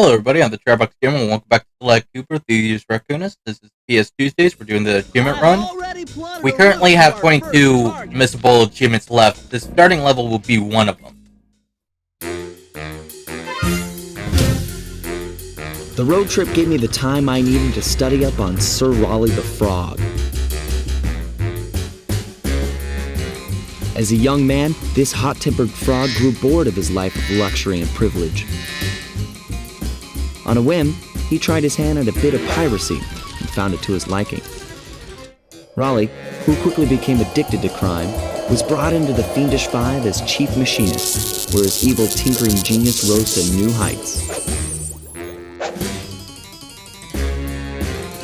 Hello everybody, I'm the Trailbox Gamer and welcome back to Sly Cooper, Thievius Raccoonus. This is Ps2uesdays. We're doing the achievement run. We currently have 22 missable achievements left. The starting level will be one of them. The road trip gave me the time I needed to study up on Sir Raleigh the Frog. As a young man, this hot-tempered frog grew bored of his life of luxury and privilege. On a whim, he tried his hand at a bit of piracy and found it to his liking. Raleigh, who quickly became addicted to crime, was brought into the Fiendish Five as chief machinist, where his evil tinkering genius rose to new heights.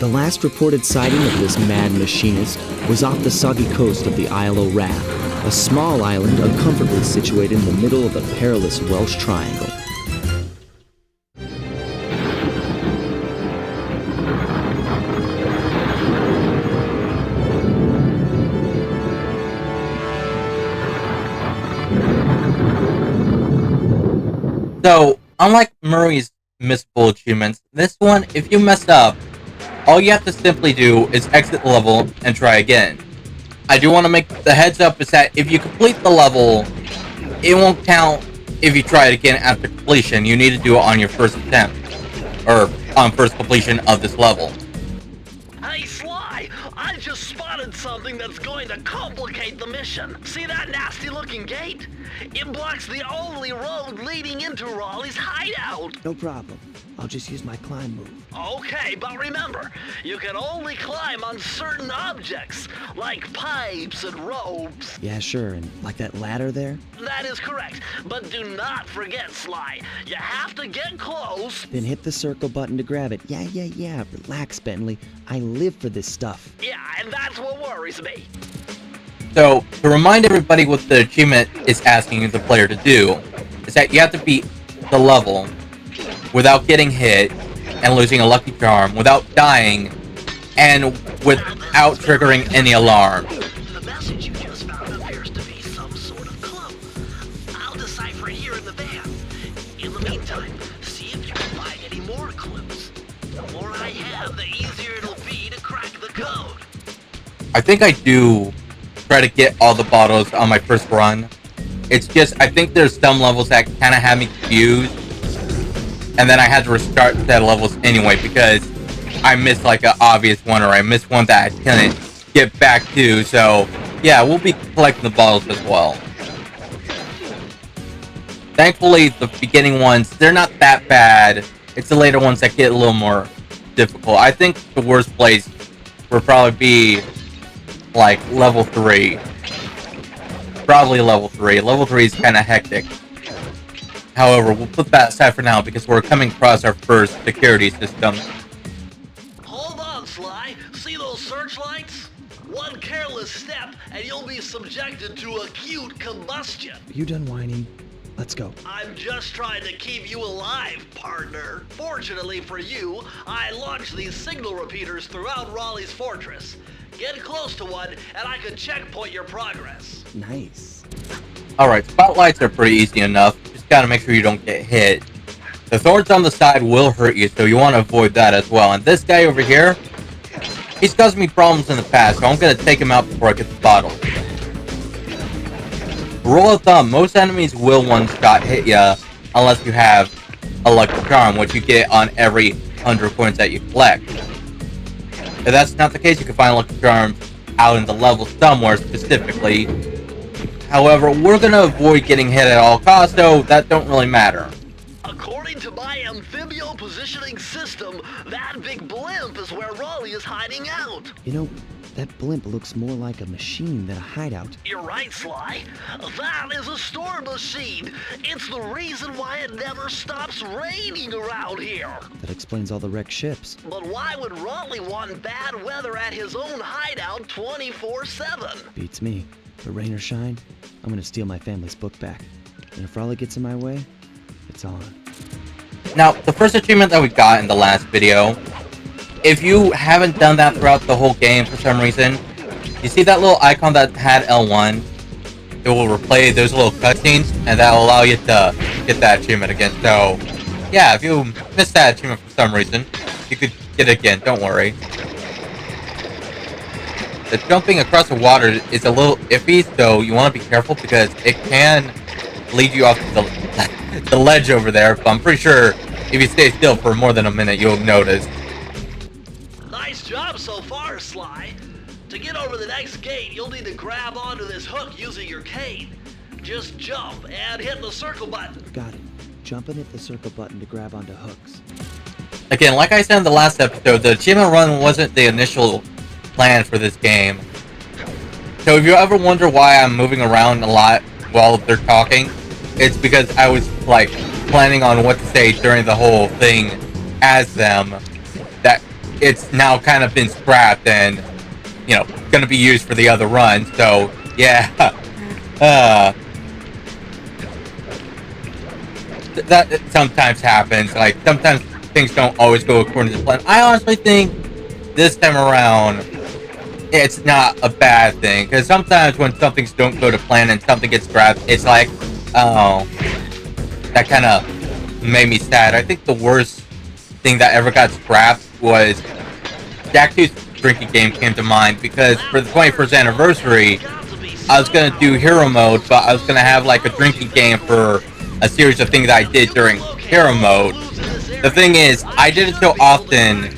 The last reported sighting of this mad machinist was off the soggy coast of the Isle o' Wrath, a small island uncomfortably situated in the middle of the perilous Welsh Triangle. So, unlike Murray's missable achievements, this one, if you mess up, all you have to simply do is exit the level and try again. I do want to make the heads up is that if you complete the level, it won't count if you try it again after completion. You need to do it on your first attempt, or on first completion of this level. Hey Sly, I just spotted something that's going to complicate the mission. See that nasty looking gate? It blocks the only road leading into Raleigh's hideout. No problem. I'll just use my climb move. Okay, but remember, you can only climb on certain objects, like pipes and ropes. Yeah, sure, and like that ladder there? That is correct, but do not forget, Sly. You have to get close. Then hit the circle button to grab it. Yeah. Relax, Bentley. I live for this stuff. Yeah, and that's what worries me. So, to remind everybody what the achievement is asking the player to do, is that you have to beat the level without getting hit and losing a lucky charm, without dying, and without triggering any alarm. The message you just found appears to be some sort of clue. I'll decipher it here in the van. In the meantime, see if you can find any more clues. The more I have, the easier it'll be to crack the code. I think I do try to get all the bottles on my first run. It's just, I think there's some levels that kind of have me confused, and then I had to restart the levels anyway because I missed like an obvious one, or I missed one that I couldn't get back to. So yeah, we'll be collecting the bottles as well. Thankfully, the beginning ones, they're not that bad. It's the later ones that get a little more difficult. I think the worst place will probably be like level 3. Probably level 3. Level 3 is kind of hectic. However, we'll put that aside for now because we're coming across our first security system. Hold on, Sly. See those searchlights? One careless step and you'll be subjected to acute combustion. You done whining? Let's go. I'm just trying to keep you alive, partner. Fortunately for you, I launched these signal repeaters throughout Raleigh's fortress. Get close to one and I can checkpoint your progress. Nice. Alright, spotlights are pretty easy enough. Just gotta make sure you don't get hit. The thorns on the side will hurt you, so you want to avoid that as well. And this guy over here, he's caused me problems in the past, so I'm gonna take him out before I get the bottle. Rule of thumb, most enemies will one-shot hit ya unless you have a lucky charm, which you get on every 100 coins that you collect. If that's not the case, you can find lucky charms out in the level somewhere specifically. However, we're going to avoid getting hit at all costs, so that don't really matter. According to my amphibio positioning system, that big blimp is where Raleigh is hiding out. You know, that blimp looks more like a machine than a hideout. You're right, Sly. That is a storm machine. It's the reason why it never stops raining around here. That explains all the wrecked ships. But why would Raleigh want bad weather at his own hideout 24/7? Beats me. But rain or shine, I'm gonna steal my family's book back. And if Raleigh gets in my way, it's on. Now, the first achievement that we got in the last video, if you haven't done that throughout the whole game for some reason, you see that little icon that had L1? It will replay those little cutscenes, and that will allow you to get that achievement again. So, yeah, if you missed that achievement for some reason, you could get it again, don't worry. The jumping across the water is a little iffy, so you want to be careful because it can lead you off the ledge over there, but I'm pretty sure if you stay still for more than a minute, you'll notice. Nice job so far, Sly. To get over the next gate, you'll need to grab onto this hook using your cane. Just jump and hit the circle button. Got it. Jump and hit the circle button to grab onto hooks. Again, like I said in the last episode, the achievement run wasn't the initial plan for this game. So if you ever wonder why I'm moving around a lot while they're talking, it's because I was, like, planning on what to say during the whole thing as them, that it's now kind of been scrapped and, you know, gonna be used for the other run, so, yeah. That sometimes happens, like, sometimes things don't always go according to plan. I honestly think this time around, it's not a bad thing, because sometimes when some things don't go to plan and something gets scrapped, it's like, oh, that kind of made me sad. I think the worst thing that ever got scrapped was Jak 2's drinking game came to mind, because for the 21st anniversary, I was going to do hero mode, but I was going to have like a drinking game for a series of things I did during hero mode. The thing is, I did it so often,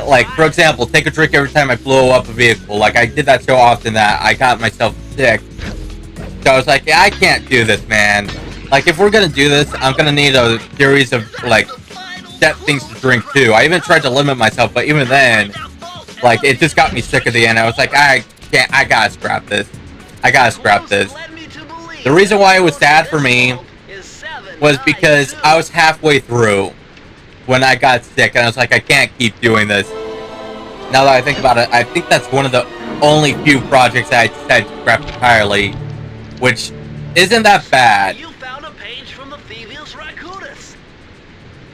like, for example, take a drink every time I blow up a vehicle. Like, I did that so often that I got myself sick. So I was like, yeah, I can't do this, man. Like, if we're gonna do this, I'm gonna need a series of, like, set things to drink, too. I even tried to limit myself, but even then, like, it just got me sick at the end. I was like, I gotta scrap this. I gotta scrap this. The reason why it was sad for me was because I was halfway through when I got sick, and I was like, I can't keep doing this. Now that I think about it, I think that's one of the only few projects that I decided to scrap entirely, which isn't that bad. You found a page from the Thievius Raccoonus.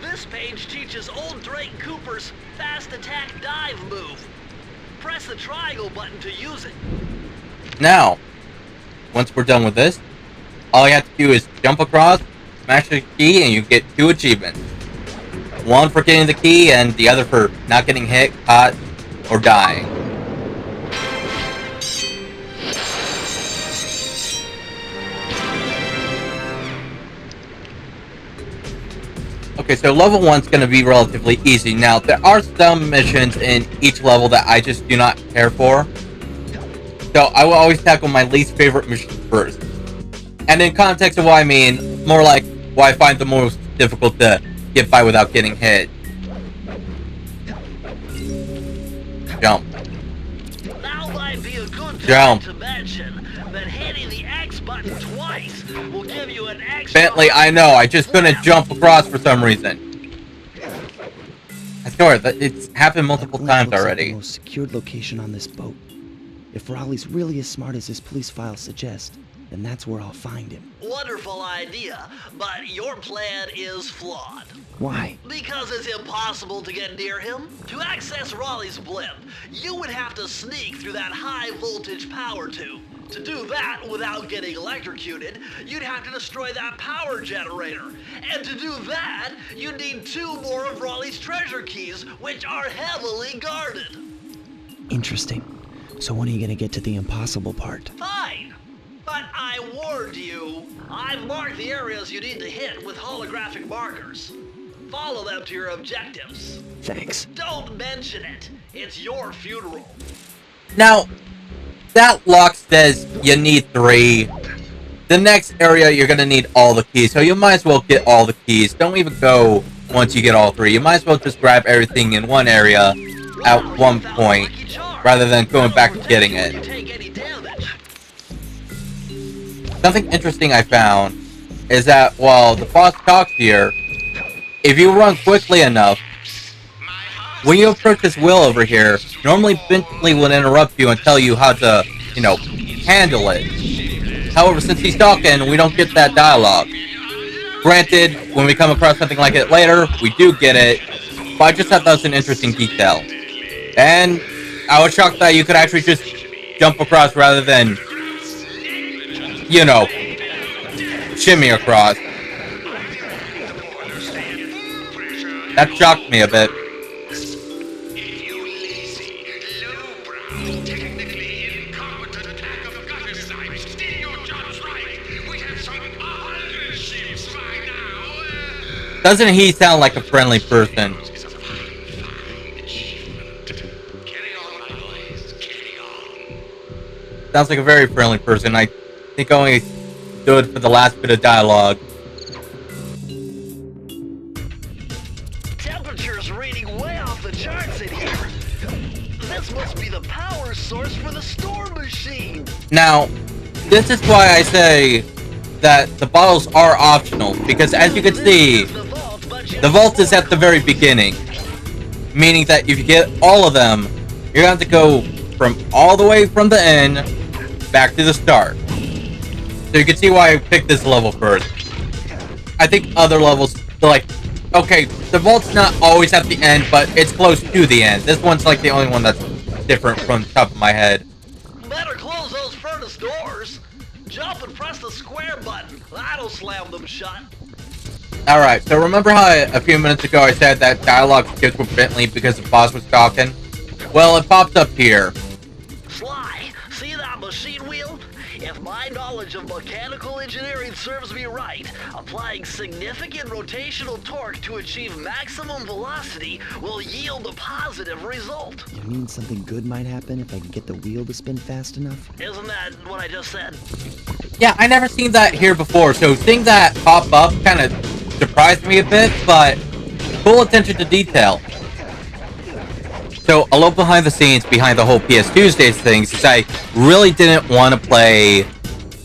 This page teaches old Drake Cooper's fast attack dive move. Press the triangle button to use it. Now, once we're done with this, all you have to do is jump across, smash the key, and you get 2 achievements. One for getting the key, and the other for not getting hit, caught, or dying. Okay, so level 1's going to be relatively easy. Now, there are some missions in each level that I just do not care for. So I will always tackle my least favorite mission first. And in context of what I mean, more like what I find the most difficult to get by without getting hit. Jump. Now might be a good Jump. time to mention that hitting the X button twice will give you an extra... Bentley, I know, I just couldn't jump across for some reason. I swear, that it's happened multiple times Looks like already. the most secured location on this boat. If Raleigh's really as smart as his police files suggest, then that's where I'll find him. Wonderful idea, but your plan is flawed. Why? Because it's impossible to get near him. To access Raleigh's blimp, you would have to sneak through that high voltage power tube. To do that without getting electrocuted, you'd have to destroy that power generator. And to do that, you'd need 2 more of Raleigh's treasure keys, which are heavily guarded. Interesting. So when are you gonna get to the impossible part? Fine. But I warned you. I've marked the areas you need to hit with holographic markers. Follow them to your objectives. Thanks. Don't mention it. It's your funeral. Now, that lock says you need 3. The next area, you're going to need all the keys, so you might as well get all the keys. Don't even go once you get all 3. You might as well just grab everything in one area at one point, rather than going back and getting it. Something interesting I found is that while the boss talks here, if you run quickly enough, when you approach this wheel over here, normally Bentley will interrupt you and tell you how to, you know, handle it. However, since he's talking, we don't get that dialogue. Granted, when we come across something like it later, we do get it, but I just thought that was an interesting detail. And I was shocked that you could actually just jump across rather than, you know, shimmy across. That shocked me a bit. You lazy, lowbrow, technically incompetent attack of gutter-sized. Did your jobs right. We'd have some other ships by now. Doesn't he sound like a friendly person? Is a fine achievement. Carry on, my boys. Carry on. Sounds like a very friendly person. I think I only stood for the last bit of dialogue. Temperature's reading way off the charts in here. This must be the power source for the storm machine. Now, this is why I say that the bottles are optional, because as you can see, the vault is at the very beginning. Meaning that if you get all of them, you're going to have to go from all the way from the end back to the start. So you can see why I picked this level first. I think other levels, like, okay, the vault's not always at the end, but it's close to the end. This one's like the only one that's different from the top of my head. Better close those furnace doors. Jump and press the square button. That'll slam them shut. Alright, so remember how a few minutes ago I said that dialogue skipped with Bentley because the boss was talking? Well, it pops up here. Sly, see that machine wheel? If my knowledge of mechanical engineering serves me right, applying significant rotational torque to achieve maximum velocity will yield a positive result. You mean something good might happen if I can get the wheel to spin fast enough? Isn't that what I just said? Yeah, I never seen that here before, so seeing that pop up kind of surprised me a bit, but full attention to detail. So, a little behind the scenes behind the whole Ps2uesdays thing is I really didn't want to play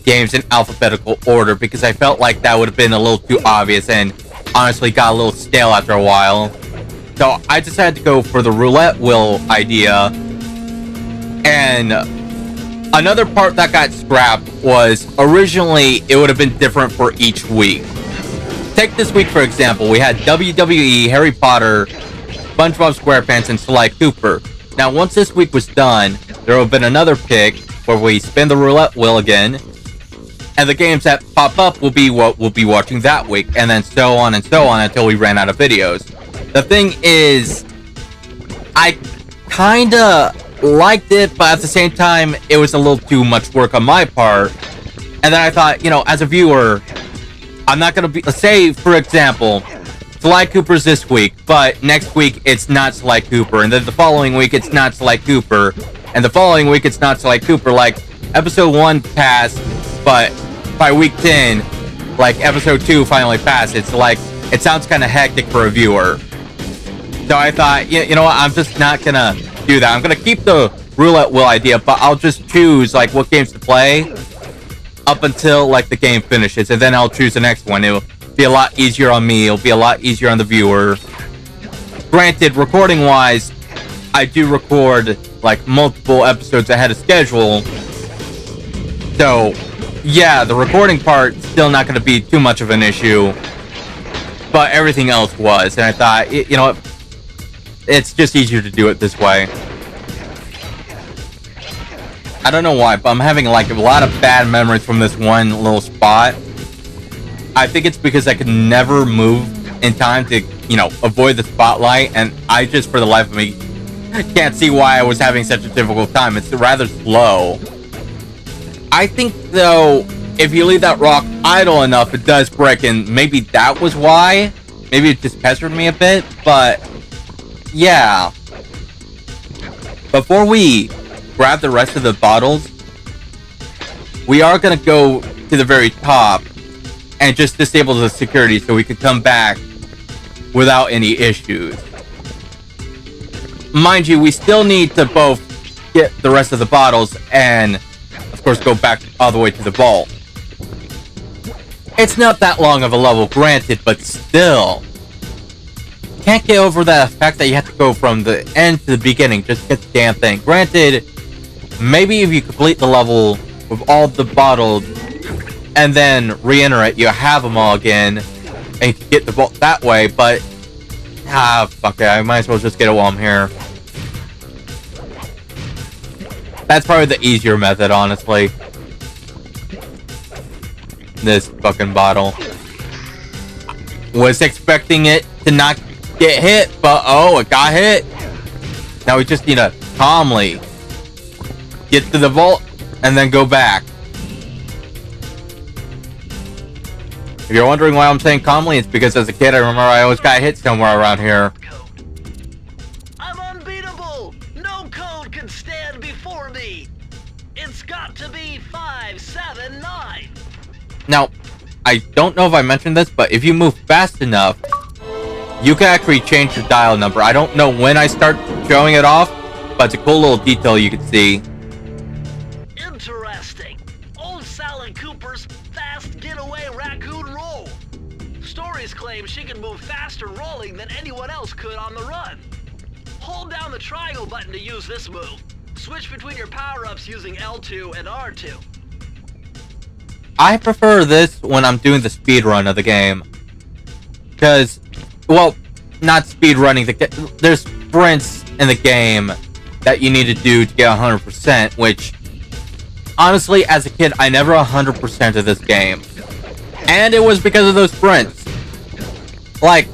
games in alphabetical order because I felt like that would have been a little too obvious and honestly got a little stale after a while. So, I decided to go for the roulette wheel idea. And another part that got scrapped was originally it would have been different for each week. Take this week for example, we had WWE, Harry Potter, SpongeBob SquarePants, and Sly Cooper. Now, once this week was done, there will have been another pick where we spin the roulette wheel again, and the games that pop up will be what we'll be watching that week, and then so on until we ran out of videos. The thing is, I kinda liked it, but at the same time, it was a little too much work on my part. And then I thought, you know, as a viewer, I'm not gonna be, say, for example, Sly Cooper's this week, but next week it's not Sly Cooper, and then the following week it's not Sly Cooper, and the following week it's not Sly Cooper. Like, episode 1 passed, but by week 10, like, episode 2 finally passed. It's like, it sounds kind of hectic for a viewer. So I thought, you know what, I'm just not gonna do that. I'm gonna keep the roulette wheel idea, but I'll just choose, like, what games to play up until, like, the game finishes, and then I'll choose the next one. It'll be a lot easier on me. It'll be a lot easier on the viewer. Granted, recording-wise, I do record, like, multiple episodes ahead of schedule. So, yeah, the recording part's still not going to be too much of an issue. But everything else was. And I thought, you know what? It's just easier to do it this way. I don't know why, but I'm having, like, a lot of bad memories from this one little spot. I think it's because I could never move in time to, you know, avoid the spotlight, and I just, for the life of me, can't see why I was having such a difficult time. It's rather slow. I think, though, if you leave that rock idle enough, it does break, and maybe that was why. Maybe it just pestered me a bit, but yeah. Before we grab the rest of the bottles, we are going to go to the very top and just disable the security so we could come back without any issues. Mind you, we still need to both get the rest of the bottles and, of course, go back all the way to the vault. It's not that long of a level, granted, but still. Can't get over the fact that you have to go from the end to the beginning just to get the damn thing. Granted, maybe if you complete the level with all the bottles and then re-enter it, you have them all again, and you can get the vault that way, but fuck it, I might as well just get it while I'm here. That's probably the easier method, honestly. This fucking bottle. Was expecting it to not get hit, but oh, it got hit. Now we just need to calmly get to the vault and then go back. If you're wondering why I'm saying calmly, it's because as a kid I remember I always got hit somewhere around here. I'm unbeatable! No code can stand before me! It's got to be 579! Now, I don't know if I mentioned this, but if you move fast enough, you can actually change the dial number. I don't know when I start showing it off, but it's a cool little detail you can see. Interesting. Old Sly Cooper's fast getaway raccoon roll. Stories claim she can move faster rolling than anyone else could on the run. Hold down the triangle button to use this move. Switch between your power-ups using L2 and R2. I prefer this when I'm doing the speed run of the game. Because, well, not speed running. There's sprints in the game that you need to do to get 100%, which, honestly, as a kid, I never 100% of this game. And it was because of those sprints. Like,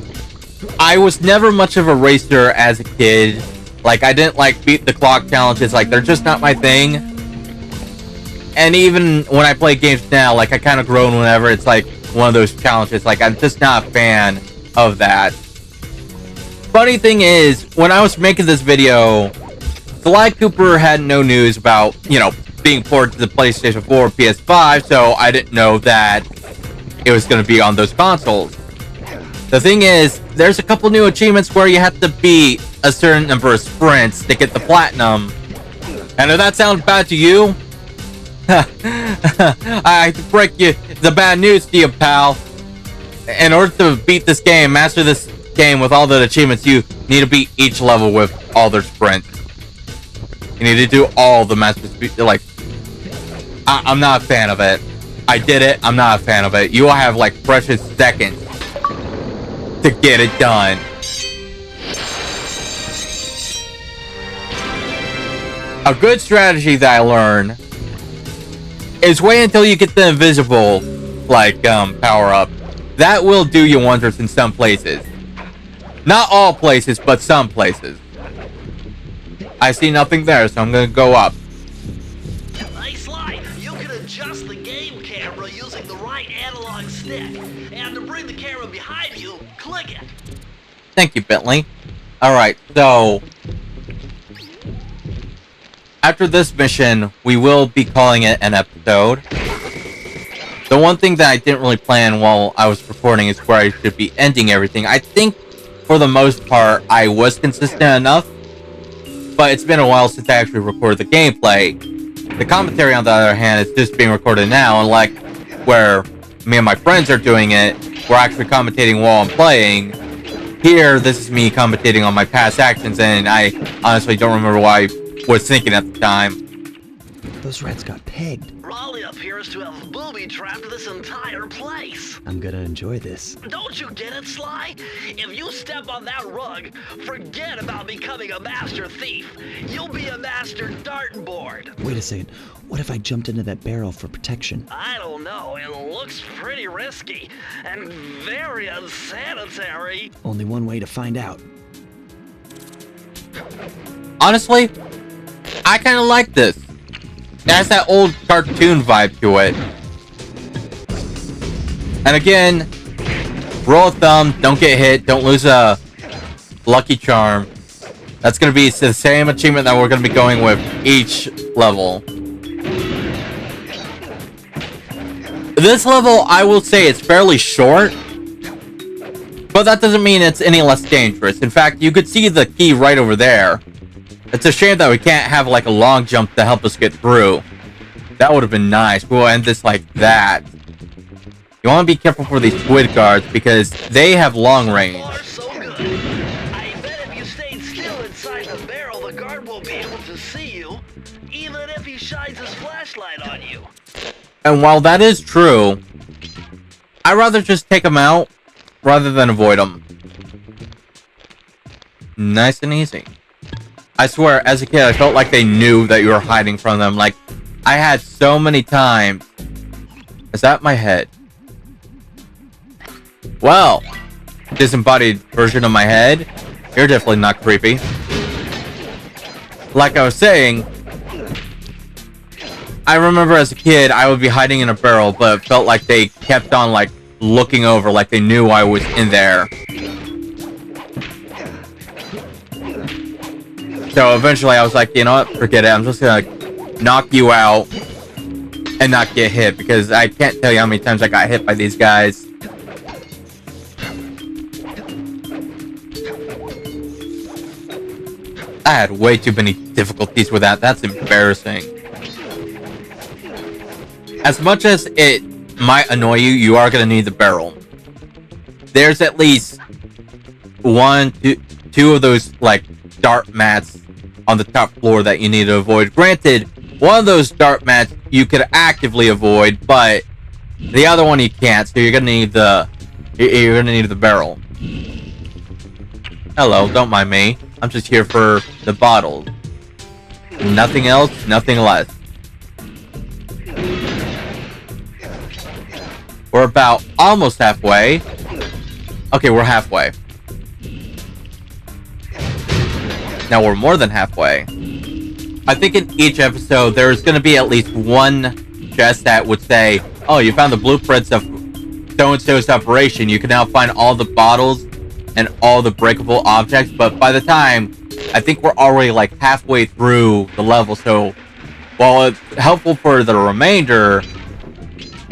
I was never much of a racer as a kid. Like, I didn't like beat the clock challenges. Like, they're just not my thing. And even when I play games now, like, I kind of groan whenever it's like one of those challenges. Like, I'm just not a fan of that. Funny thing is, when I was making this video, Sly Cooper had no news about, you know, being ported to the PlayStation 4 or PS5, so I didn't know that it was going to be on those consoles. The thing is, there's a couple new achievements where you have to beat a certain number of sprints to get the platinum. And if that sounds bad to you, I have to break you the bad news to you, pal. In order to beat this game, master this game with all the achievements, you need to beat each level with all their sprints. You need to do all the master speed. Like, I'm not a fan of it. I did it. I'm not a fan of it. You will have like precious seconds to get it done. A good strategy that I learned is wait until you get the invisible, like, power up. That will do you wonders in some places. Not all places, but some places. I see nothing there, so I'm gonna go up. Hey Sly, you can adjust the game camera using the right analog stick. And to bring the camera behind you, click it. Thank you, Bentley. Alright, so after this mission, we will be calling it an episode. The one thing that I didn't really plan while I was recording is where I should be ending everything. I think, for the most part, I was consistent enough, but it's been a while since I actually recorded the gameplay. The commentary, on the other hand, is just being recorded now, and like where me and my friends are doing it, we're actually commentating while I'm playing. Here, this is me commentating on my past actions, and I honestly don't remember what I was thinking at the time. Those rats got pegged. Raleigh appears to have booby-trapped this entire place. I'm gonna enjoy this. Don't you get it, Sly? If you step on that rug, forget about becoming a master thief. You'll be a master dartboard. Wait a second. What if I jumped into that barrel for protection? I don't know. It looks pretty risky and very unsanitary. Only one way to find out. Honestly, I kind of like this. It has that old cartoon vibe to it. And again, roll a thumb, don't get hit, don't lose a lucky charm. That's going to be the same achievement that we're going to be going with each level. This level, I will say, it's fairly short, but that doesn't mean it's any less dangerous. In fact, you could see the key right over there. It's a shame that we can't have like a long jump to help us get through. That would have been nice. We'll end this like that. You want to be careful for these squid guards because they have long range. So good. I bet if you stayed still inside the barrel, the guard won't be able to see you, even if he shines his flashlight on you. And while that is true, I'd rather just take them out rather than avoid them. Nice and easy. I swear, as a kid, I felt like they knew that you were hiding from them. Like, I had so many times. Is that my head? Well, disembodied version of my head, you're definitely not creepy. Like I was saying, I remember as a kid, I would be hiding in a barrel, but it felt like they kept on, like, looking over, like they knew I was in there. So eventually I was like, you know what, forget it, I'm just gonna knock you out and not get hit, because I can't tell you how many times I got hit by these guys. I had way too many difficulties with that. That's embarrassing. As much as it might annoy you, you are going to need the barrel. There's at least two of those, like, dart mats on the top floor that you need to avoid. Granted, one of those dart mats you could actively avoid, but the other one you can't, so you're going to need the barrel. Hello, don't mind me. I'm just here for the bottles. Nothing else, nothing less. We're about almost halfway. Okay, we're halfway. Now we're more than halfway. I think in each episode, there's going to be at least one chest that would say, oh, you found the blueprints of so-and-so's operation. You can now find all the bottles and all the breakable objects, but by the time, I think we're already like halfway through the level, so while it's helpful for the remainder,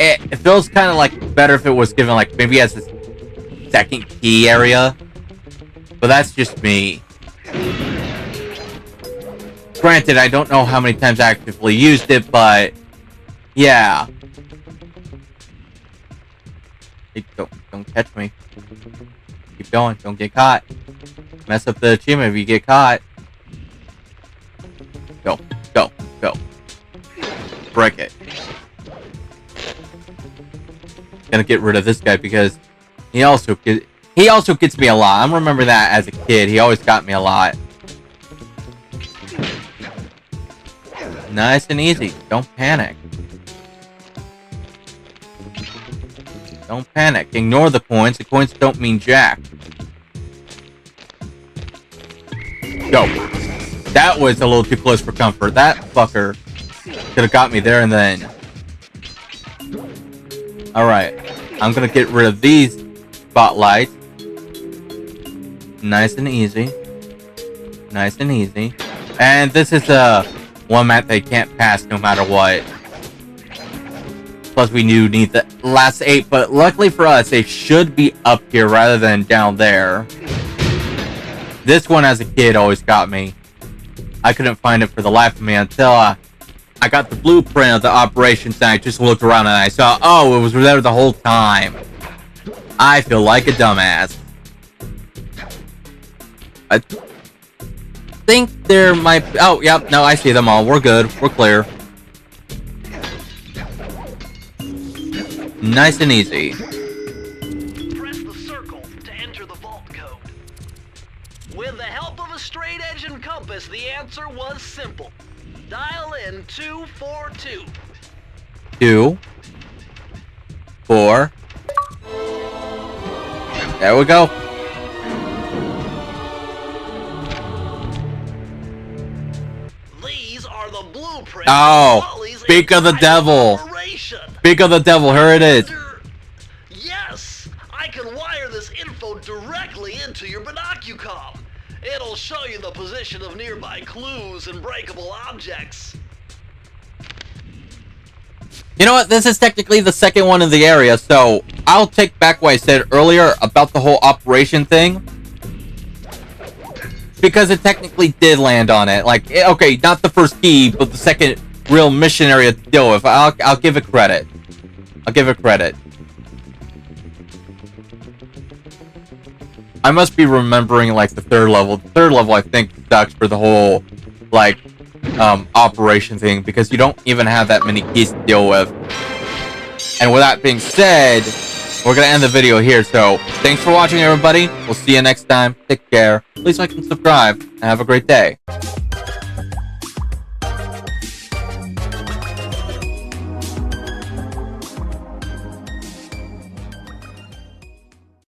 it feels kind of like better if it was given like maybe as a second key area, but that's just me. Granted, I don't know how many times I actively used it, but yeah. Hey, don't catch me. Keep going, don't get caught. Mess up the achievement if you get caught. Go, go, go. Break it. Gonna get rid of this guy because he also gets me a lot. I remember that as a kid. He always got me a lot. Nice and easy. Don't panic. Don't panic. Ignore the coins. The coins don't mean jack. Go. That was a little too close for comfort. That fucker could have got me there and then. Alright. I'm gonna get rid of these spotlights. Nice and easy. Nice and easy. And this is one map they can't pass no matter what. Plus, we do need the last 8, but luckily for us, they should be up here rather than down there. This one, as a kid, always got me. I couldn't find it for the life of me until I got the blueprint of the operations, and I just looked around and I saw, oh, it was there the whole time. I feel like a dumbass. I think there might be... Oh, yep, no, I see them all. We're good. We're clear. Nice and easy. Press the circle to enter the vault code. With the help of a straight edge and compass, the answer was simple. Dial in 242. 2, 4. There we go. These are the blueprints. Oh, speak of the devil. Speak of the devil, here it is. Yes, I can wire this info directly into your binocucom. It'll show you the position of nearby clues and breakable objects. You know what? This is technically the second one in the area, so I'll take back what I said earlier about the whole operation thing. Because it technically did land on it. Like, okay, not the first key, but the second real mission area to deal with. I'll give it credit. I'll give it credit. I must be remembering, like, the third level. The third level, I think, sucks for the whole, like, operation thing, because you don't even have that many keys to deal with. And with that being said, we're gonna end the video here, so thanks for watching, everybody. We'll see you next time. Take care. Please like and subscribe, and have a great day.